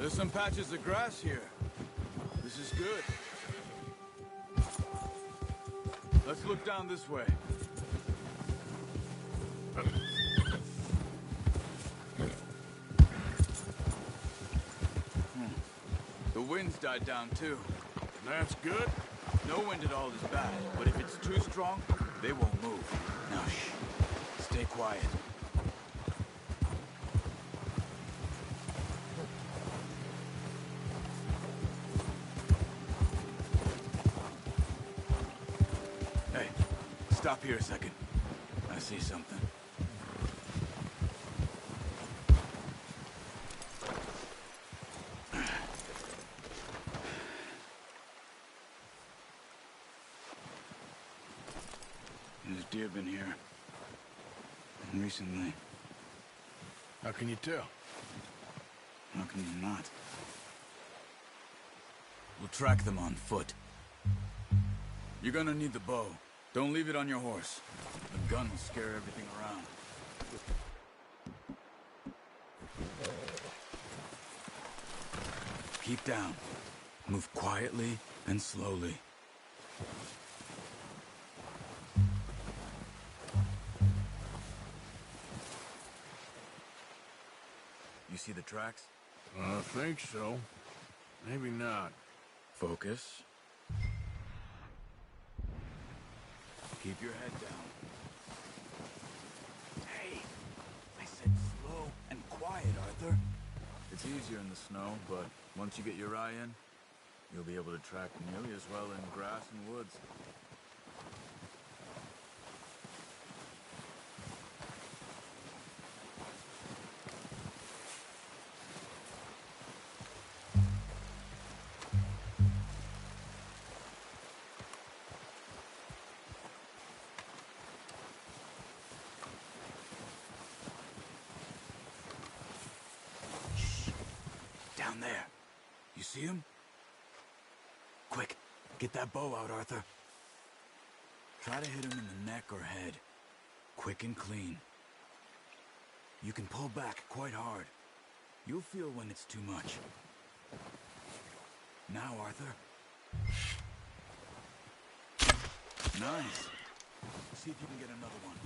There's some patches of grass here. This is good. Let's look down this way. The wind's died down too. That's good. No wind at all is bad, but if it's too strong, they won't move. Now shh. Stay quiet. Hey, stop here a second. I see something. There's deer been here. Recently. How can you tell? How can you not? We'll track them on foot. You're gonna need the bow. Don't leave it on your horse. The gun will scare everything around. Keep down. Move quietly and slowly. You see the tracks? I think so. Maybe not. Focus. Keep your head down. Hey, I said slow and quiet, Arthur. It's easier in the snow, but once you get your eye in, you'll be able to track nearly as well in grass and woods. Down there. You see him? Quick, get that bow out, Arthur. Try to hit him in the neck or head. Quick and clean. You can pull back quite hard. You'll feel when it's too much. Now, Arthur. Nice. See if you can get another one.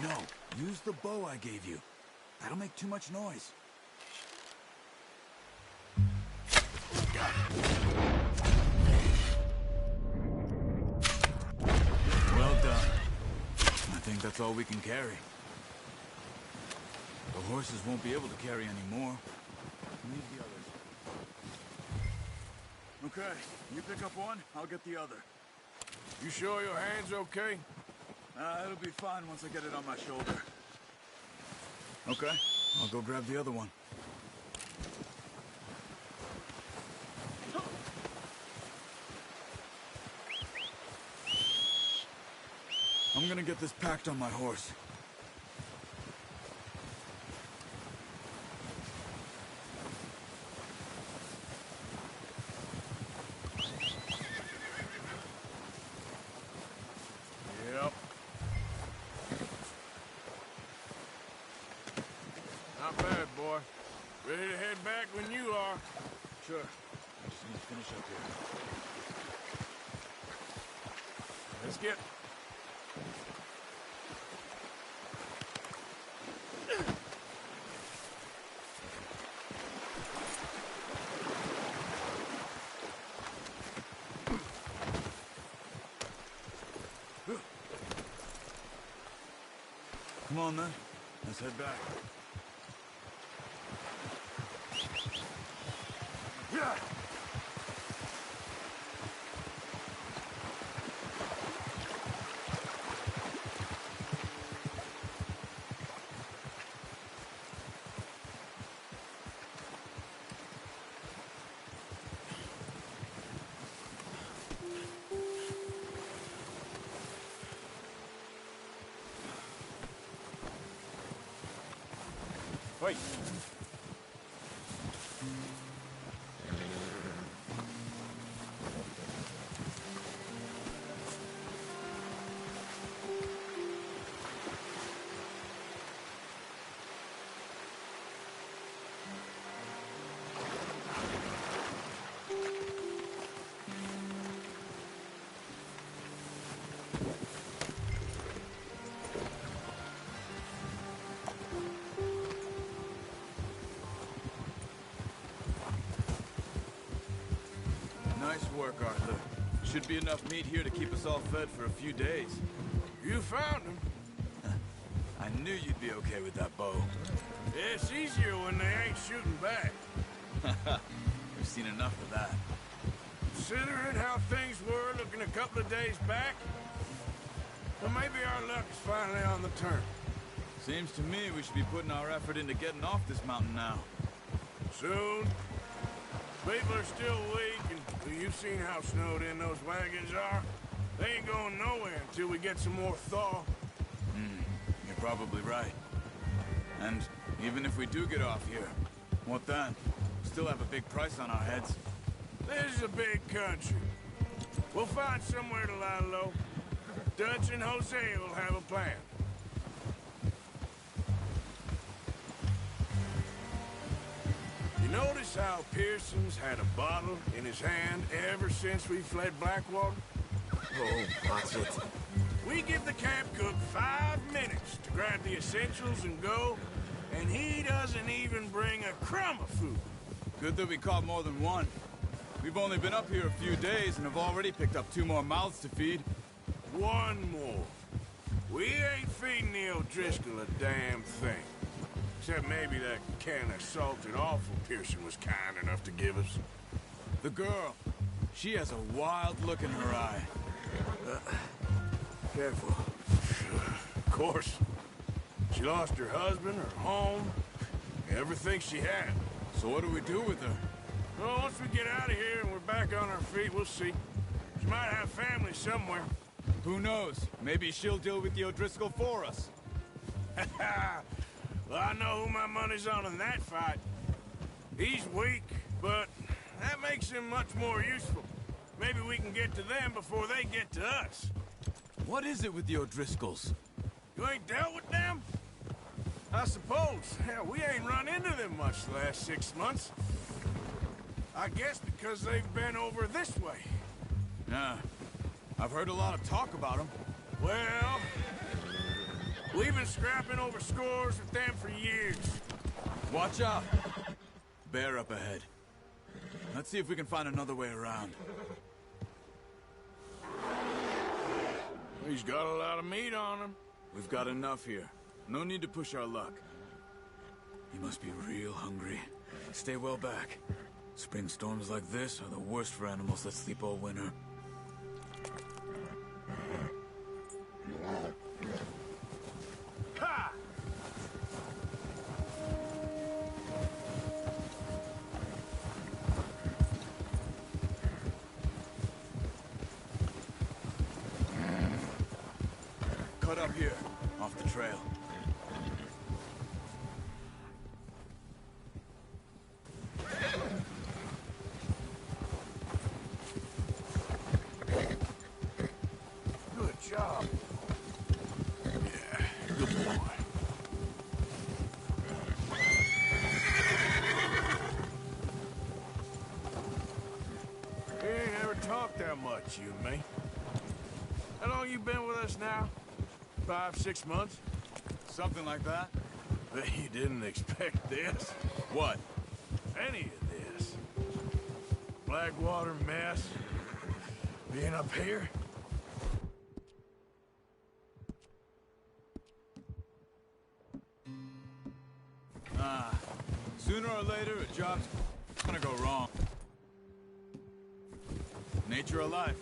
No, use the bow I gave you. That'll make too much noise. Well done. I think that's all we can carry. The horses won't be able to carry any more. We need the others. Okay, you pick up one, I'll get the other. You sure your hand's okay? It'll be fine once I get it on my shoulder. Okay, I'll go grab the other one. I'm gonna get this packed on my horse. Yep. Not bad, boy. Ready to head back when you are. Sure. I just need to finish up here. Let's get... Come on, then. Let's head back. Yeah. Wait. Nice work, Arthur. Should be enough meat here to keep us all fed for a few days. You found him. I knew you'd be okay with that bow. Yeah, it's easier when they ain't shooting back. We've seen enough of that. Considering how things were looking a couple of days back, well, maybe our luck is finally on the turn. Seems to me we should be putting our effort into getting off this mountain now. Soon. People are still weak, and you've seen how snowed in those wagons are. They ain't going nowhere until we get some more thaw. You're probably right. And even if we do get off here, what then? Still have a big price on our heads. This is a big country. We'll find somewhere to lie low. Dutch and Hosea will have a plan. You notice how Pearson's had a bottle in his hand ever since we fled Blackwater? Oh, watch it. We give the camp cook 5 minutes to grab the essentials and go, and he doesn't even bring a crumb of food. Good that we caught more than one. We've only been up here a few days and have already picked up 2 more mouths to feed. One more. We ain't feeding the O'Driscoll a damn thing. Except maybe that can of salted offal Pearson was kind enough to give us. The girl, she has a wild look in her eye. Careful. Of course. She lost her husband, her home, everything she had. So what do we do with her? Well, once we get out of here and we're back on our feet, we'll see. She might have family somewhere. Who knows? Maybe she'll deal with the O'Driscoll for us. Well, I know who my money's on in that fight. He's weak, but that makes him much more useful. Maybe we can get to them before they get to us. What is it with the O'Driscolls? You ain't dealt with them? I suppose. Hell, we ain't run into them much the last 6 months. I guess because they've been over this way. Yeah, I've heard a lot of talk about them. Well, we've been scrapping over scores with them for years. Watch out! Bear up ahead. Let's see if we can find another way around. He's got a lot of meat on him. We've got enough here. No need to push our luck. He must be real hungry. Stay well back. Spring storms like this are the worst for animals that sleep all winter. Ha! Cut up here, off the trail. Good job. Yeah, good boy. We ain't ever talked that much, you and me. How long you been with us now? 5, 6 months? Something like that? Bet you didn't expect this. What? Any of this. Blackwater mess. Being up here. Sooner or later, a job's gonna go wrong. Nature of life.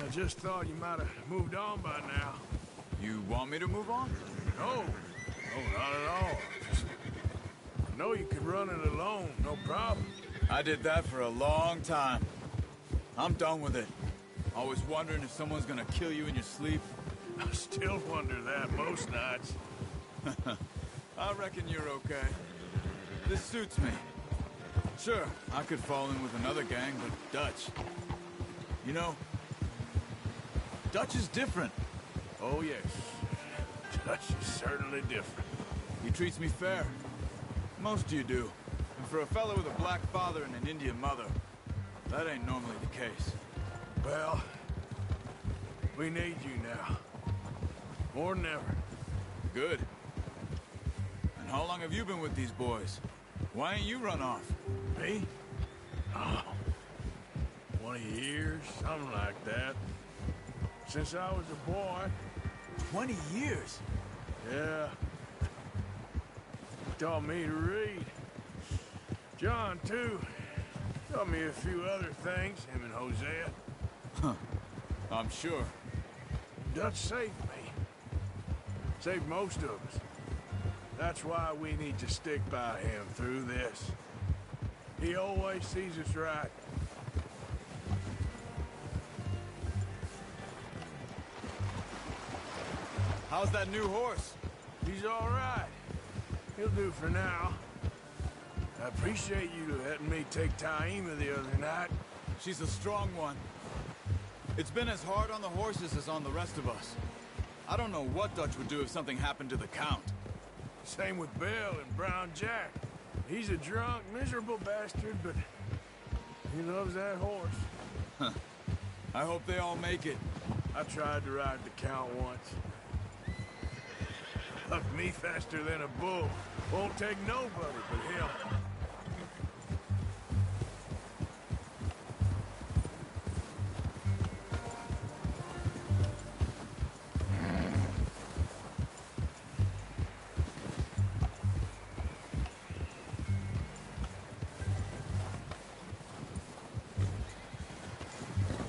I just thought you might have moved on by now. You want me to move on? No. No, not at all. Just... I know you could run it alone, no problem. I did that for a long time. I'm done with it. Always wondering if someone's gonna kill you in your sleep. I still wonder that most nights. I reckon you're okay. This suits me. Sure, I could fall in with another gang, but Dutch... You know, Dutch is different. Oh, yes. Dutch is certainly different. He treats me fair. Most of you do. And for a fellow with a black father and an Indian mother, that ain't normally the case. Well, we need you now. More than ever. Good. And how long have you been with these boys? Why ain't you run off? Me? Oh, 20 years, something like that. Since I was a boy. 20 years? Yeah. He taught me to read. John, too. Taught me a few other things, him and Hosea. Huh. I'm sure. Dutch saved me. Saved most of us. That's why we need to stick by him through this. He always sees us right. How's that new horse? He's all right. He'll do for now. I appreciate you letting me take Taima the other night. She's a strong one. It's been as hard on the horses as on the rest of us. I don't know what Dutch would do if something happened to the Count. Same with Bill and Brown Jack. He's a drunk, miserable bastard, but he loves that horse. Huh. I hope they all make it. I tried to ride the Count once. Hucked me faster than a bull. Won't take nobody but him.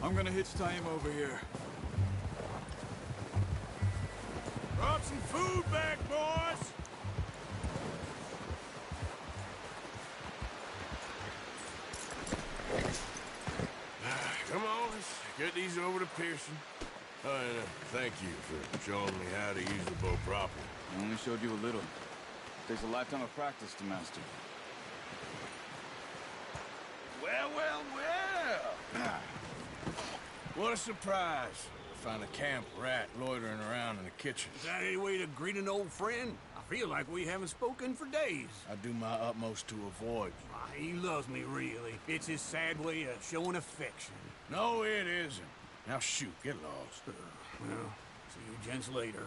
I'm gonna hitch Taima over here. Brought some food back, boys! Come on, let's get these over to Pearson. Oh, and thank you for showing me how to use the bow properly. I only showed you a little. Takes a lifetime of practice to master. Well, well, well! What a surprise. Find a camp rat loitering around in the kitchen. Is that any way to greet an old friend? I feel like we haven't spoken for days. I do my utmost to avoid you. Ah, he loves me, really. It's his sad way of showing affection. No, it isn't. Now shoot, get lost. Well, see you gents later.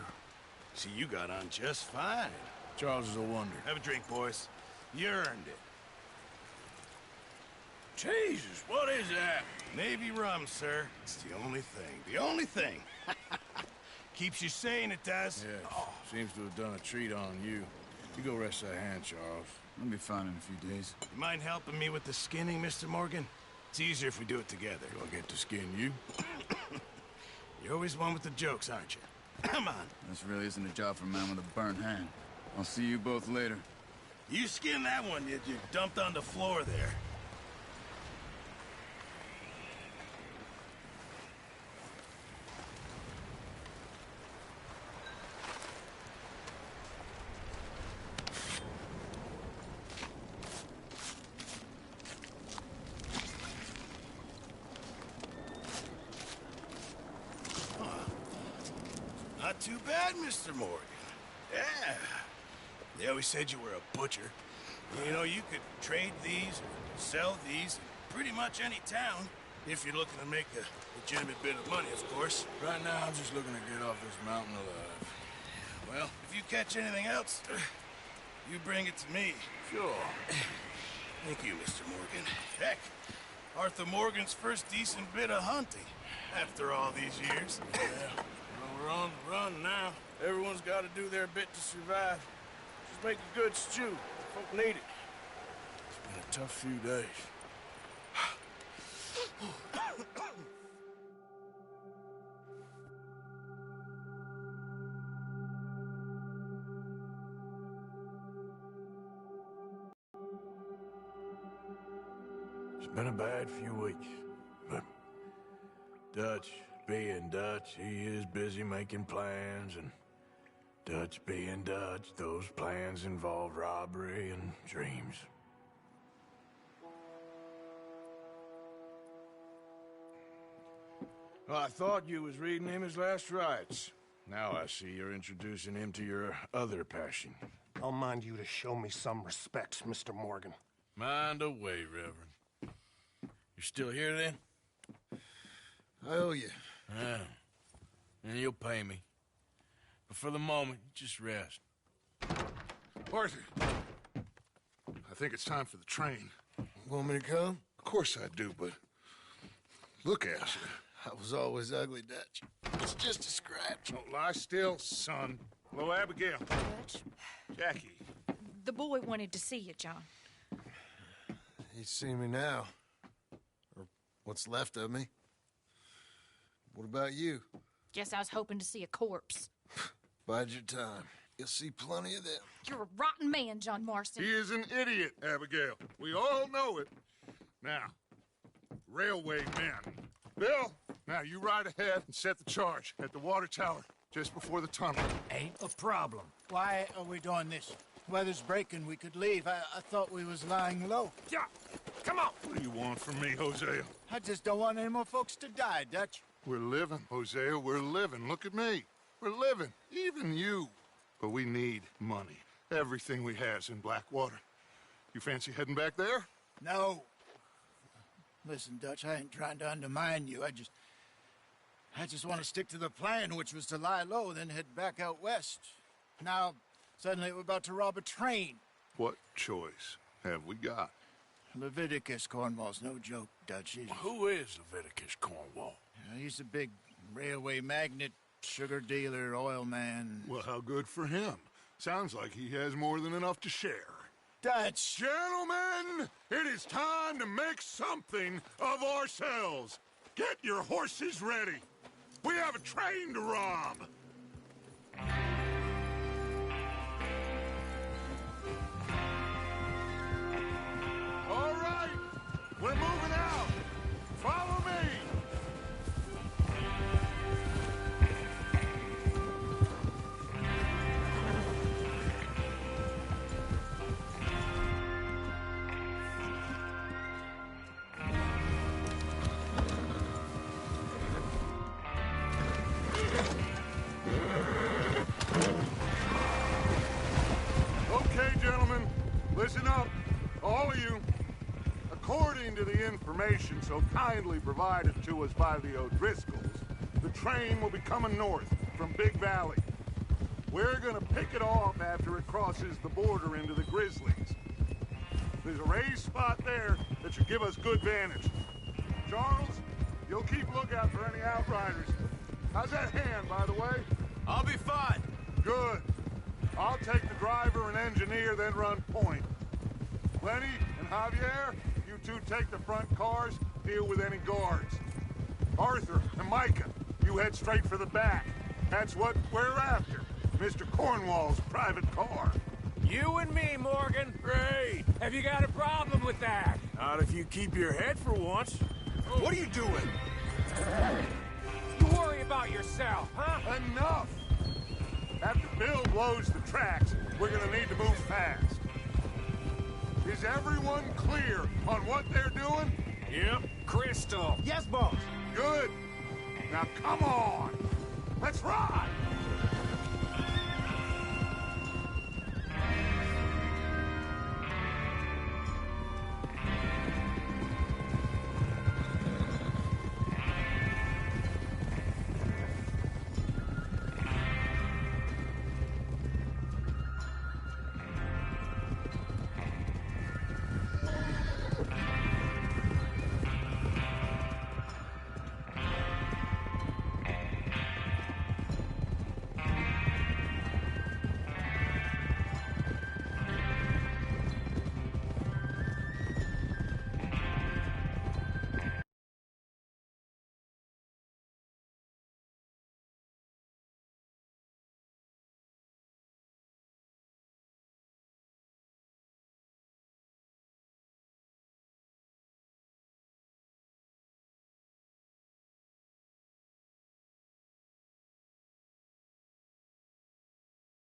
See, you got on just fine. Charles is a wonder. Have a drink, boys. You earned it. Jesus, what is that? Navy rum, sir. It's the only thing. The only thing. Keeps you sane, it does. Yeah, seems to have done a treat on you. You go rest that hand, Charles. I'll be fine in a few days. You mind helping me with the skinning, Mr. Morgan? It's easier if we do it together. Do I get to skin you? You're always one with the jokes, aren't you? Come on. This really isn't a job for a man with a burnt hand. I'll see you both later. You skinned that one you dumped on the floor there. Not too bad, Mr. Morgan. Yeah. They always said you were a butcher. You know, you could trade these or sell these in pretty much any town. If you're looking to make a legitimate bit of money, of course. Right now, I'm just looking to get off this mountain alive. Well, if you catch anything else, you bring it to me. Sure. Thank you, Mr. Morgan. Heck, Arthur Morgan's first decent bit of hunting after all these years. Yeah, well, we're on the run now. Everyone's got to do their bit to survive. Just make a good stew. Folk need it. It's been a tough few days. It's been a bad few weeks, but Dutch being Dutch, he is busy making plans, and Dutch being Dutch, those plans involve robbery and dreams. Well, I thought you was reading him his last rites. Now I see you're introducing him to your other passion. I'll mind you to show me some respect, Mr. Morgan. Mind away, Reverend. You still here, then? I owe you. Yeah. And you'll pay me. But for the moment, just rest. Arthur, I think it's time for the train. Want me to come? Of course I do, but look at you. I was always ugly, Dutch. It's just a scratch. Don't lie still, son. Hello, Abigail. Dutch, Jackie. the boy wanted to see you, John. He's seen me now. Or what's left of me. What about you? Guess I was hoping to see a corpse. Bide your time. You'll see plenty of them. You're a rotten man, John Marston. He is an idiot, Abigail. We all know it. Now, railway men. Bill, now you ride ahead and set the charge at the water tower just before the tunnel. Ain't a problem. Why are we doing this? Weather's breaking. We could leave. I thought we was lying low. Yeah, come on. What do you want from me, Hosea? I just don't want any more folks to die, Dutch. We're living, Hosea. We're living. Look at me. We're living. Even you. But we need money. Everything we has in Blackwater. You fancy heading back there? No. Listen, Dutch, I ain't trying to undermine you. I just want to stick to the plan, which was to lie low, then head back out west. Now, suddenly we're about to rob a train. What choice have we got? Leviticus Cornwall's no joke, Dutch. Who is Leviticus Cornwall? He's a big railway magnate, sugar dealer, oil man. Well, how good for him. Sounds like he has more than enough to share. Dutch! Gentlemen, it is time to make something of ourselves. Get your horses ready. We have a train to rob. All right, we're moving out. Follow me. Okay, gentlemen, listen up, all of you. According to the information so kindly provided to us by the O'Driscolls, the train will be coming north from Big Valley. We're gonna pick it off after it crosses the border into the Grizzlies. There's a raised spot there that should give us good vantage. Charles, you'll keep lookout for any outriders. How's that hand, by the way? I'll be fine. Good. I'll take the driver and engineer, then run point. Lenny and Javier, you two take the front cars, deal with any guards. Arthur and Micah, you head straight for the back. That's what we're after. Mr. Cornwall's private car. You and me, Morgan. Great. Have you got a problem with that? Not if you keep your head for once. What are you doing? You worry about yourself, huh? Enough! After Bill blows the tracks, we're gonna need to move fast. Is everyone clear on what they're doing? Yep. Crystal. Yes, boss. Good. Now come on. Let's ride!